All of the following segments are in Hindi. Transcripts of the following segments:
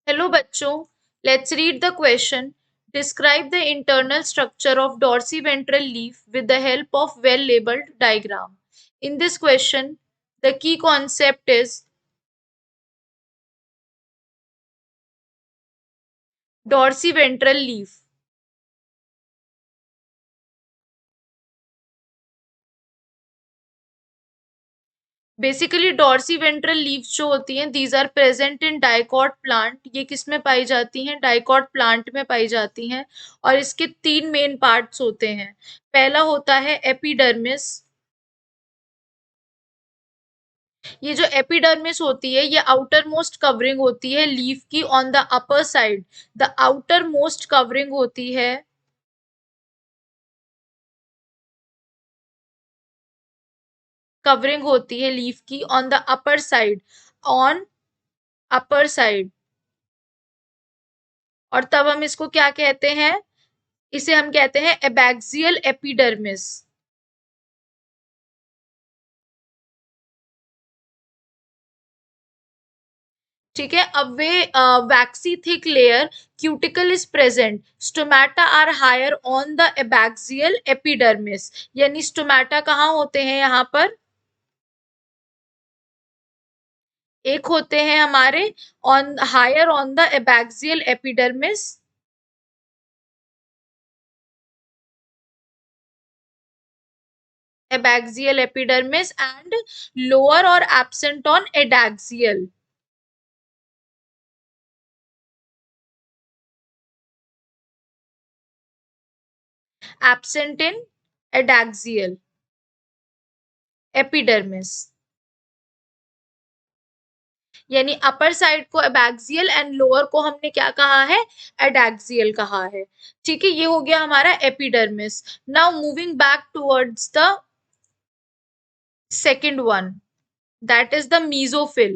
हेलो बच्चों, let's read the question. Describe the internal structure of dorsiventral leaf with the help of well labeled diagram. In this question, the key concept is dorsiventral leaf. Basically dorsiventral leaves जो होती हैं, these are present in dicot plant. ये किस में पाई जाती हैं? डाइकॉट प्लांट में पाई जाती हैं. और इसके तीन मेन पार्ट्स होते हैं. पहला होता है एपिडर्मिस. ये जो एपिडर्मिस होती है, ये आउटर मोस्ट कवरिंग होती है लीफ की on the upper side. The outer most covering होती है लीफ की on the upper side. On upper side. और तब हम इसको क्या कहते हैं? इसे हम कहते हैं एबैक्सियल एपिडर्मिस. ठीक है. अब वे waxy thick layer cuticle is present. Stomata are higher on the abaxial epidermis. यानी स्टोमेटा कहाँ होते हैं यहाँ पर? एक होते हैं हमारे on higher on the abaxial epidermis. Abaxial epidermis and lower और absent on adaxial. Absent in adaxial epidermis. यानी अपर साइड को एबैक्सियल एंड लोअर को हमने क्या कहा है? एडैक्सियल कहा है. ठीक है, ये हो गया हमारा epidermis. Now moving back towards the second one, that is the mesophyll.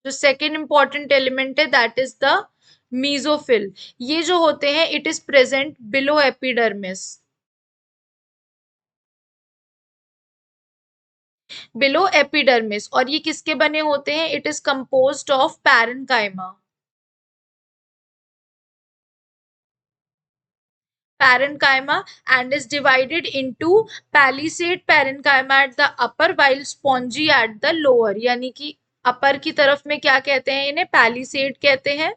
जो सेकंड इंपॉर्टेंट एलिमेंट है, दैट इज द मीजोफिल. ये जो होते हैं, it is present below epidermis. Below epidermis. और ये किसके बने होते हैं? It is composed of parenchyma. parenchyma and is divided into palisade parenchyma at the upper while spongy at the lower. यानी कि अपर की तरफ में क्या कहते हैं? इन्हें पैलिसेड कहते हैं.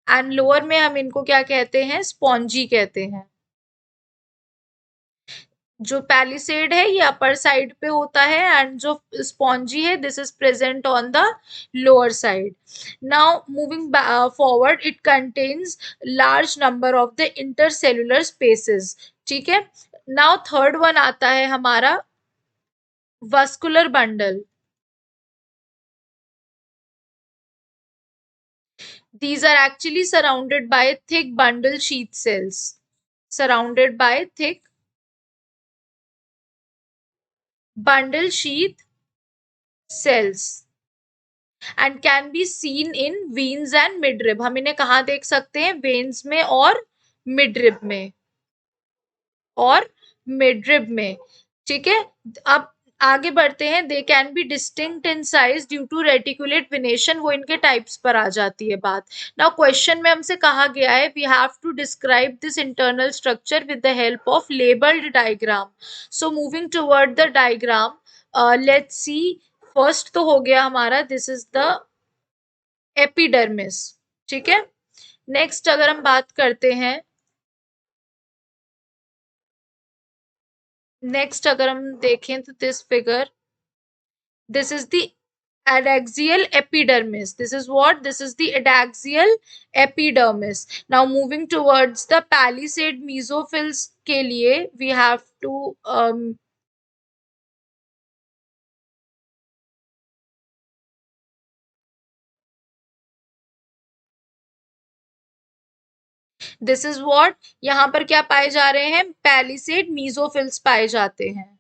एंड लोअर में हम इनको क्या कहते हैं? स्पॉन्जी कहते हैं. जो पैलिसेड है, ये अपर साइड पे होता है एंड जो स्पॉन्जी है, this is present on the lower side. Now moving forward, it contains large number of the intercellular spaces. ठीक है. नाउ थर्ड वन आता है हमारा vascular bundle. These are actually surrounded by thick bundle sheath cells. Surrounded by thick bundle sheath cells and can be seen in veins and midrib. हम इन्हें कहाँ देख सकते हैं? वेन्स में और मिडरिब में. और मिडरिब में. ठीक है. अब आगे बढ़ते हैं. They can be distinct in size due to reticulate venation. वो इनके टाइप्स पर आ जाती है बात. नाउ क्वेश्चन में हमसे कहा गया है, we have to describe this internal structure with the help of labelled diagram. So moving toward the diagram, let's see. First तो हो गया हमारा, दिस इज द एपिडर्मिस. ठीक है. नेक्स्ट अगर हम बात करते हैं, नेक्स्ट अगर हम देखें तो this figure, this is the adaxial epidermis. This is what? This is the adaxial epidermis. Now moving towards the palisade mesophils के लिए we have to this is what? यहाँ पर क्या पाए जा रहे हैं? palisade mesophils पाए जाते हैं.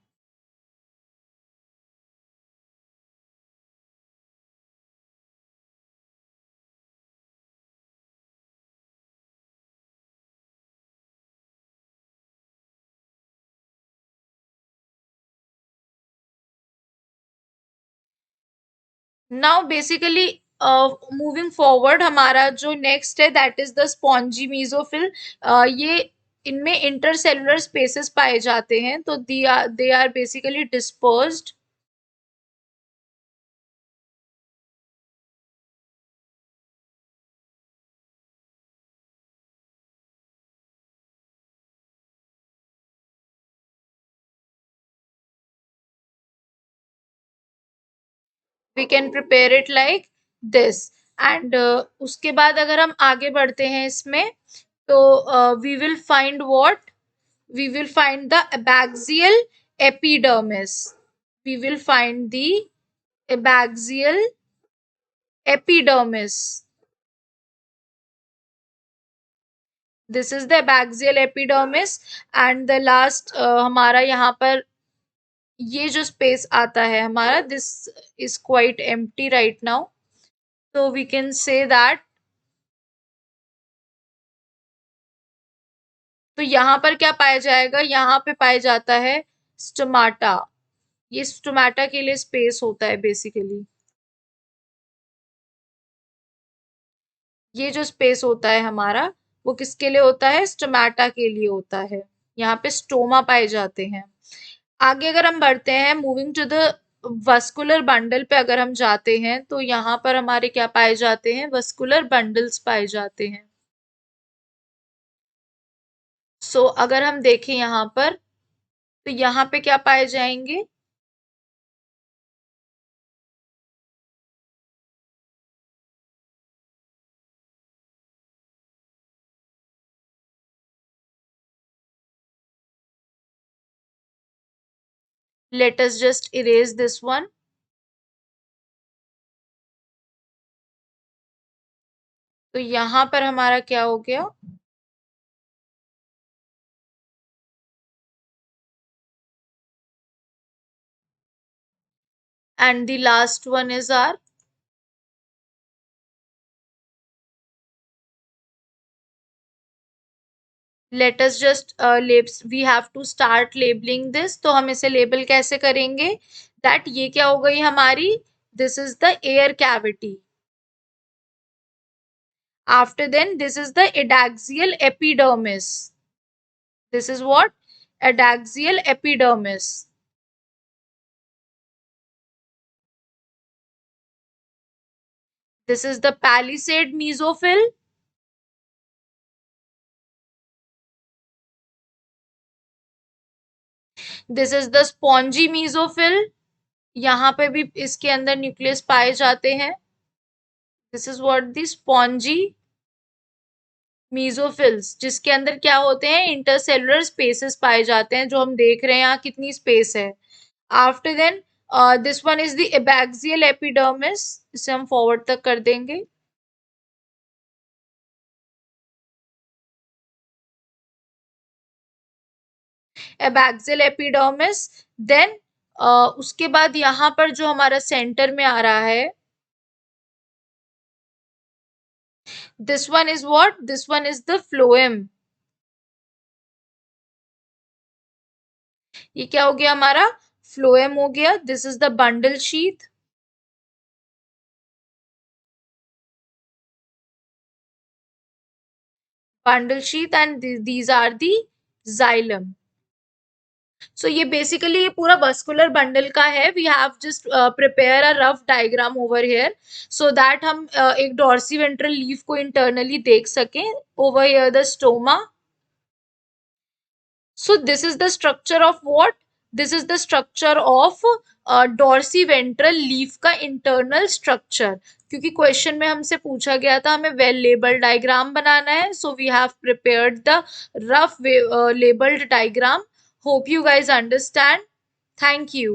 Now basically मूविंग फॉरवर्ड हमारा जो नेक्स्ट है that is the spongy mesophyll. ये इनमें इंटरसेलुलर स्पेसेस पाए जाते हैं, तो they are basically dispersed. We can prepare it like this. And उसके बाद अगर हम आगे बढ़ते हैं इसमें, तो we will find what, we will find the abaxial epidermis. We will find the abaxial epidermis. This is the abaxial epidermis and the last हमारा यहाँ पर ये जो स्पेस आता है हमारा, this is quite empty right now, so we can say that। तो यहाँ पर क्या पाया जाएगा, यहाँ पे पाया जाता है स्टोमाटा। ये स्टोमाटा के लिए स्पेस होता है बेसिकली। ये जो स्पेस होता है हमारा वो किसके लिए होता है, स्टोमाटा के लिए होता है। यहाँ पे स्टोमा पाए जाते हैं। आगे अगर हम बढ़ते हैं, moving to the vascular bundle पे अगर हम जाते हैं, तो यहाँ पर हमारे क्या पाए जाते हैं, वस्कुलर बंडल्स पाए जाते हैं। सो अगर हम देखें यहाँ पर, तो यहाँ पे क्या पाए जाएंगे, let us just erase this one. तो यहाँ पर हमारा क्या हो गया, and the last one is are, let us just we have to start labelling this. तो हम इसे लेबल कैसे करेंगे, दैट ये क्या हो गई हमारी, this is the air cavity. After then this is the adaxial epidermis. This is what, adaxial epidermis. This is the palisade mesophyll. This is the spongy mesophyll. यहाँ पे भी इसके अंदर न्यूक्लियस पाए जाते हैं। This is what the spongy mesophylls, जिसके अंदर क्या होते हैं, इंटरसेलुलर स्पेसेस पाए जाते हैं, जो हम देख रहे हैं यहाँ कितनी स्पेस है। After then this one is the abaxial epidermis. इसे हम फॉरवर्ड तक कर देंगे। एबाक्सियल एपिडर्मिस। देन उसके बाद यहाँ पर जो हमारा सेंटर में आ रहा है, this one is what, this one is the phloem. ये क्या हो गया हमारा, फ्लोएम हो गया। This is the bundle sheath. Bundle sheath and these are the xylem। So ये बेसिकली ये पूरा वस्कुलर बंडल का है। We have just prepare a rough diagram over here so that हम एक डॉर्सी वेंट्रल लीफ को इंटरनली देख सकें। Over here the stoma. So this is the structure of what? This is the structure of dorsiventral leaf का internal structure। क्योंकि क्वेश्चन में हमसे पूछा गया था हमें वेल लेबल्ड डायग्राम बनाना है, so we have prepared the rough labeled diagram. Hope you guys understand. Thank you.